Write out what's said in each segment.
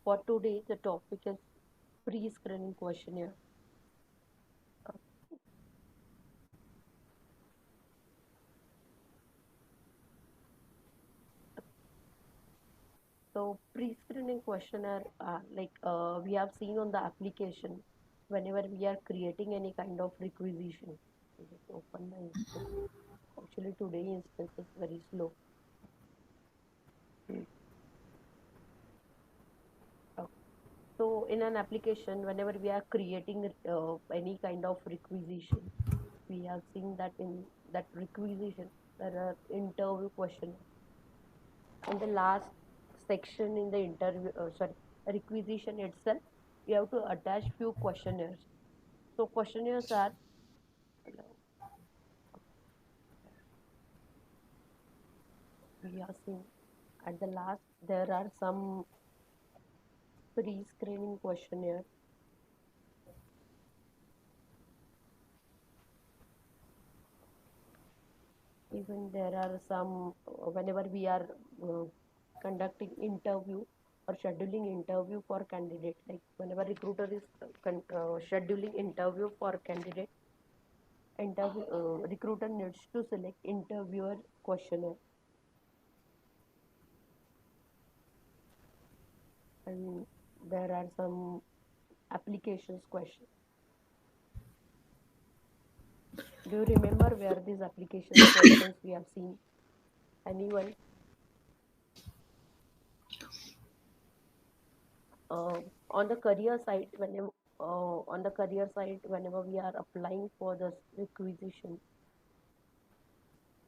For today, the topic is pre-screening questionnaire. Uh, So, pre-screening questionnaire, we have seen on the application, whenever we are creating any kind of requisition. Just open the instance. Actually, today instance is very slow. Mm. Uh, So, in an application, whenever we are creating any kind of requisition, we have seen that in that requisition, there are interview questions. In the last section in the requisition itself, you have to attach few questionnaires. So questionnaires are, we are seeing at the last, there are some pre-screening questionnaire. Even there are some, whenever we are uh, conducting interview or scheduling interview for candidate, like whenever recruiter is scheduling interview for candidate, recruiter needs to select interviewer questionnaire. And there are some applications question. Do you remember where these applications questions we have seen? Anyone? uh, on the career side, whenever we are applying for this requisition,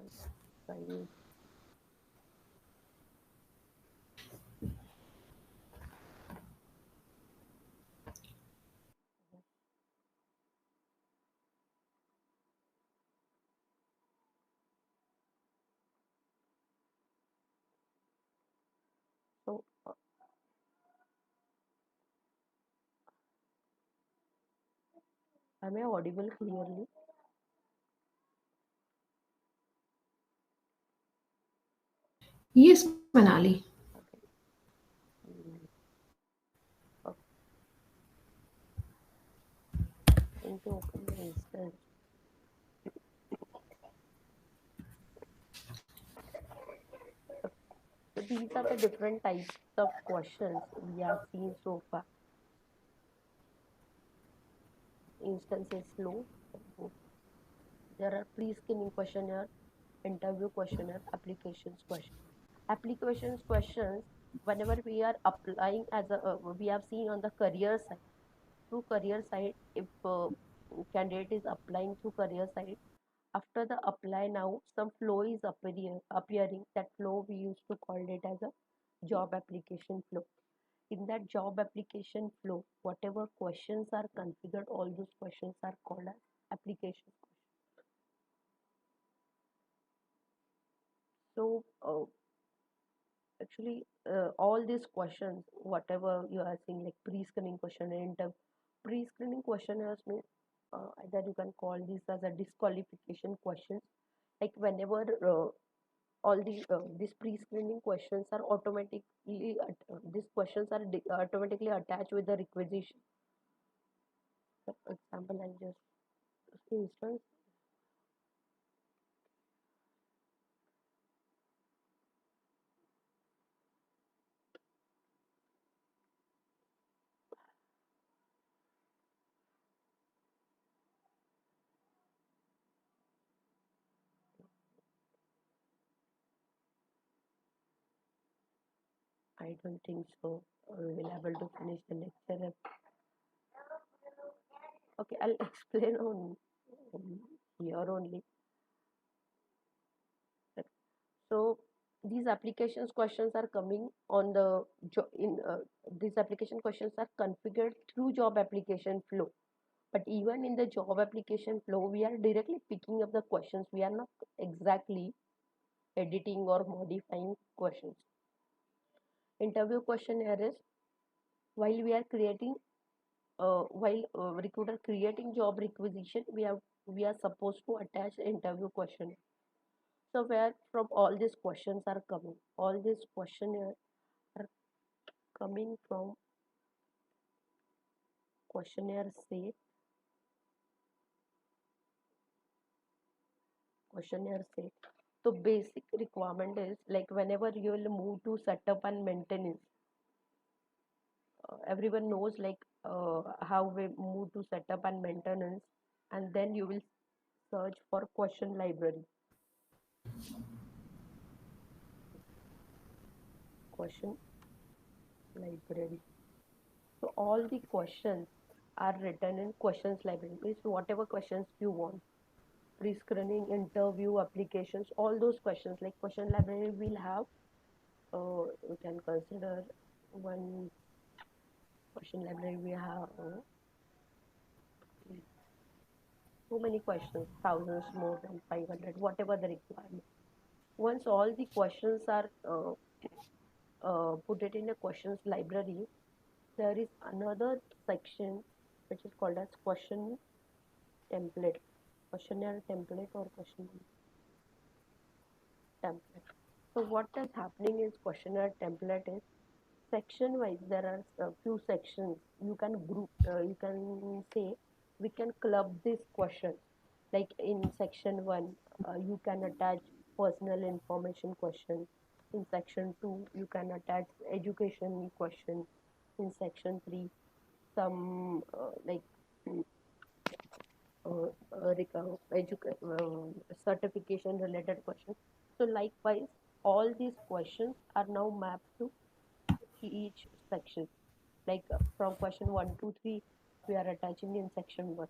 I, so am I audible clearly? Yes, Manali. Okay. Mm, okay. Going to open the instance. So these are the different types of questions we have seen so far. Instance is slow. There are pre-screening questionnaire, interview questionnaire, applications question. Applications questions, whenever we are applying as a, we have seen on the career side. Through career side, if candidate is applying through career side, after the apply now, some flow is appearing. That flow we used to call it as a job application flow. In that job application flow, whatever questions are configured, all those questions are called as application. So actually, all these questions, whatever you are saying, like pre-screening question and pre-screening questionnaires means either you can call this as a disqualification questions. Like whenever all these pre-screening questions are automatically, these questions are automatically attached with the requisition. For example, I'll just instance. I don't think so. We will able to finish the lecture. Okay, I'll explain on here only. So these applications questions are coming on the in these application questions are configured through job application flow. But even in the job application flow, we are directly picking up the questions. We are not exactly editing or modifying questions. Interview questionnaire is, while we are creating while recruiter creating job requisition, we are supposed to attach the interview question. So where from all these questions are coming, all these questionnaire coming from questionnaire set. So basic requirement is like whenever you will move to setup and maintenance, everyone knows like how we move to setup and maintenance, and then you will search for question library. Question library. So all the questions are written in questions library. Means whatever questions you want, pre-screening, interview, applications, all those questions like question library will have. You can consider one question library we have so many questions, thousands, more than 500, whatever the requirement. Once all the questions are put it in a questions library, there is another section which is called as question template, questionnaire template or question template. So what is happening is questionnaire template is section wise. There are a few sections you can group. You can say we can club this question. Like in section one, you can attach personal information question. In section two, you can attach education question. In section three, some certification related questions. So likewise, all these questions are now mapped to each section. Like from question 1 to 3, we are attaching in section 1.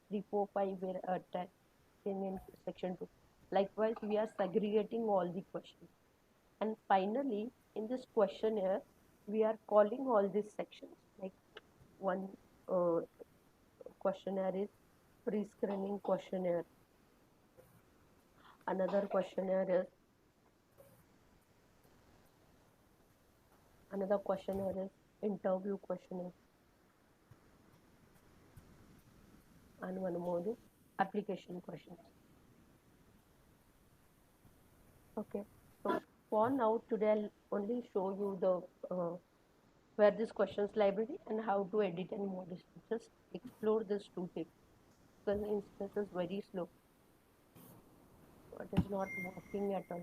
3, 4, 5, we are attaching in section 2. Likewise, we are segregating all the questions. And finally, in this questionnaire, we are calling all these sections. Like one uh, questionnaire is pre-screening questionnaire. Another questionnaire is interview questionnaire, and one more is application questions. Okay, so for now today I'll only show you the where this questions library and how to edit and modify. Just explore this two things because instance is very slow. It is not working at all.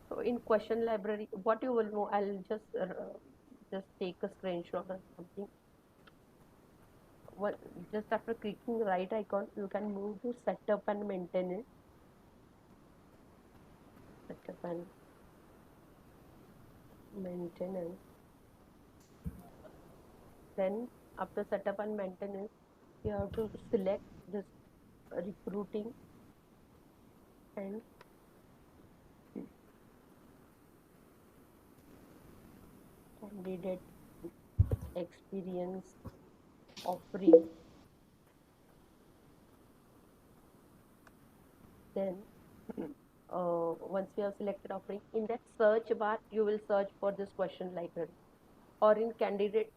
So in question library, what you will know, I'll just take a screenshot or something. What just after clicking right icon, you can move to setup and maintenance. Setup and maintenance. Then after setup and maintenance, you have to select this recruiting and candidate experience offering. Then once you have selected offering, in that search bar you will search for this question library, or in candidate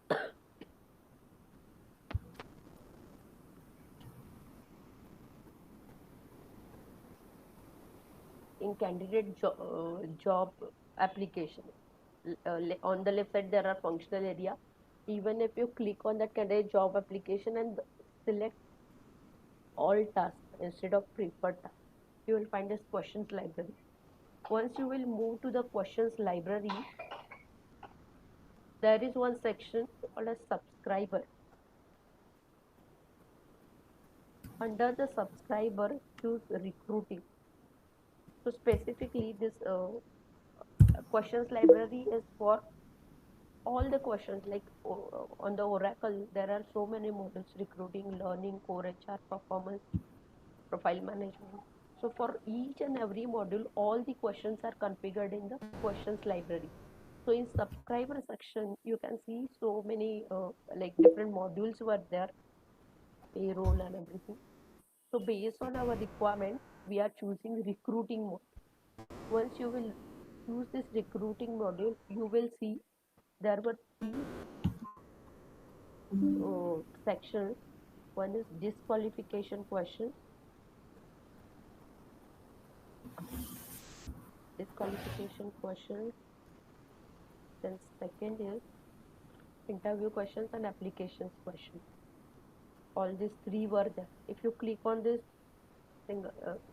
job application. On the left side there are functional area. Even if you click on that candidate job application and select all tasks instead of preferred tasks, you will find this questions library. Once you will move to the questions library, there is one section called as subscriber. Under the subscriber, choose recruiting. So specifically, this questions library is for all the questions. Like on the Oracle, there are so many modules: recruiting, learning, core HR, performance, profile management. So for each and every module, all the questions are configured in the questions library. So in subscriber section, you can see so many like different modules were there, payroll and everything. So based on our requirement, we are choosing recruiting mode. Once you will choose this recruiting module, you will see there were three sections. One is disqualification questions. Disqualification questions. Then second is interview questions and applications questions. All these three were there. If you click on this thing,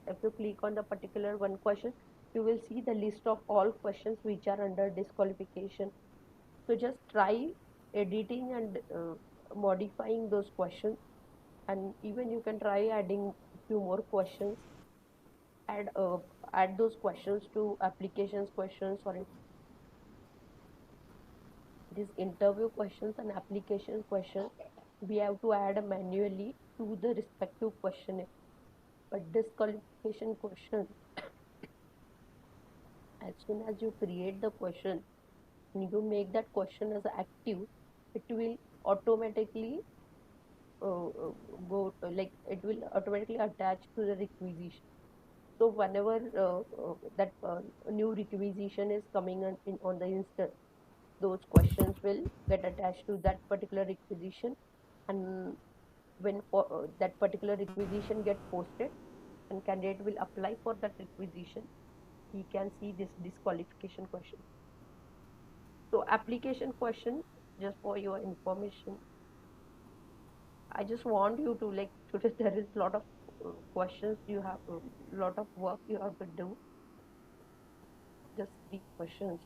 if you click on the particular one question, you will see the list of all questions which are under disqualification. So just try editing and modifying those questions, and even you can try adding few more questions. Add add those questions to applications questions, or these interview questions and application questions. We have to add manually to the respective questionnaire. But disqualification question, as soon as you create the question and you make that question as active, it will automatically go like it will automatically attach to the requisition. So whenever that new requisition is coming on the instant, those questions will get attached to that particular requisition, and when that particular requisition get posted and candidate will apply for that requisition, he can see this disqualification question. So application question, just for your information, I just want you to like today there is a lot of questions you have, a lot of work you have to do. Just three questions.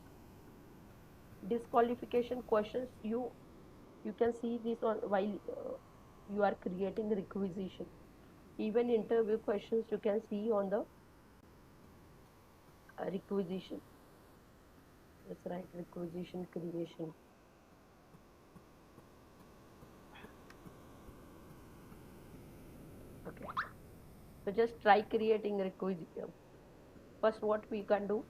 Disqualification questions, you can see this on while you are creating requisition. Even interview questions you can see on the requisition. That's right, requisition creation. Okay, so just try creating requisition. First, what we can do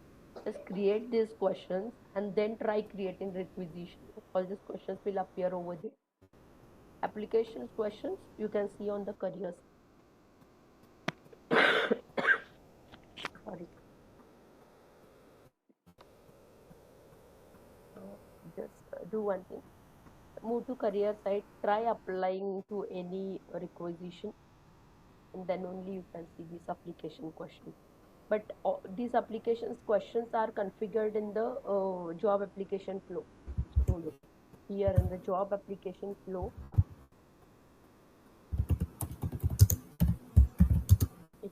is create these questions and then try creating requisition. All these questions will appear over there. Applications questions you can see on the careers. Sorry. Just do one thing. Move to career site. Try applying to any requisition, and then only you can see these application questions. But these applications questions are configured in the job application flow. So look here in the job application flow.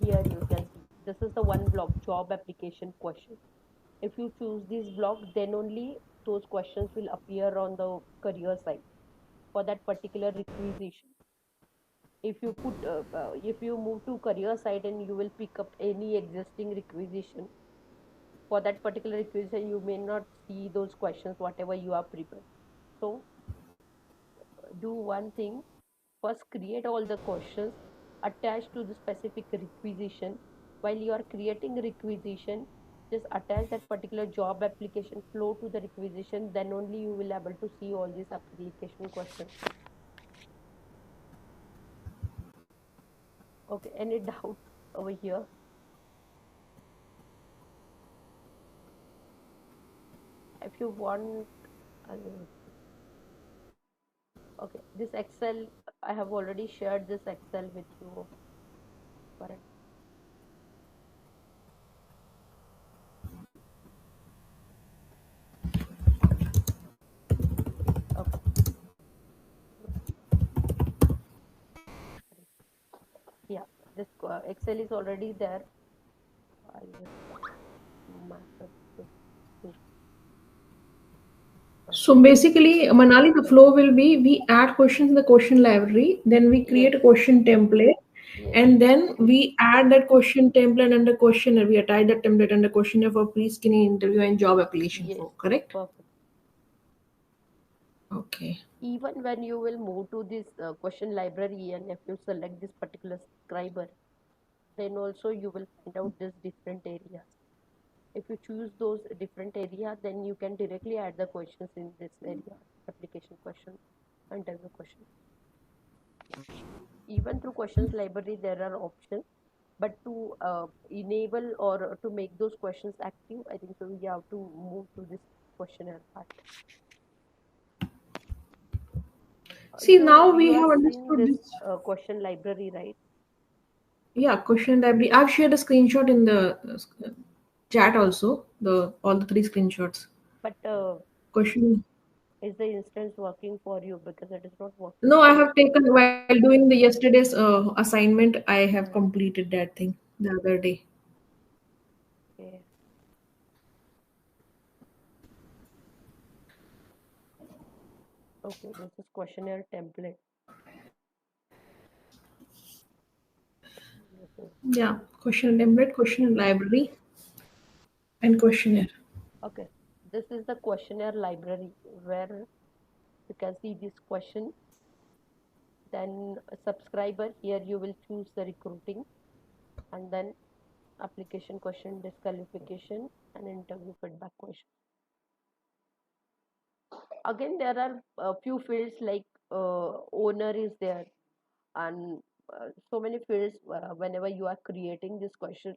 Here you can see this is the one block, job application question. If you choose this block, then only those questions will appear on the career site for that particular requisition. If you move to career site and you will pick up any existing requisition, for that particular requisition you may not see those questions whatever you are prepared. So do one thing. First, create all the questions attached to the specific requisition. While you are creating requisition, just attach that particular job application flow to the requisition. Then only you will able to see all these application questions. Okay, any doubt over here? If you want, okay, this Excel, I have already shared this Excel with you. Correct. Okay. Yeah, this Excel is already there. I'll just mark it. So basically, Manali, the flow will be we add questions in the question library, then we create Yes, a question template, yes, and then we add that question template under questionnaire. We attach that template under questionnaire for pre-screening interview and job application yes, flow. Correct? perfect. Okay. Even when you will move to this question library and if you select this particular scriber, then also you will find out these different areas. If you choose those different areas, then you can directly add the questions in this area, application question, interview question. Even through questions library, there are options, but to enable or to make those questions active, I think so we have to move to this questionnaire part. See, You now we you are have seeing understood this this. question library, right? Yeah, question library. I've shared a screenshot in the chat also. The all the three screenshots. But Question. is the instance working for you? Because it is not working No, I for have taken while doing the yesterday's assignment. I have me. completed that thing the other day. Okay. Okay, this is questionnaire template. This is- Yeah, question template, question library, and questionnaire. Okay, this is the questionnaire library where you can see this question. Then a subscriber, here you will choose the recruiting, and then application question, disqualification, and interview feedback question. Again, there are a few fields like owner is there, and so many fields. Whenever you are creating this question,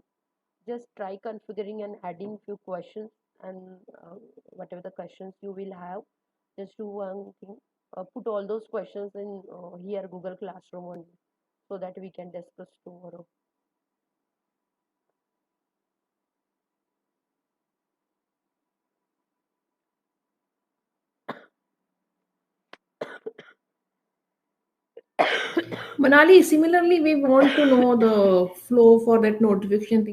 just try configuring and adding few questions, and whatever the questions you will have, just do one thing, put all those questions in here Google Classroom only, so that we can discuss tomorrow. Manali, similarly, we want to know the flow for that notification thing.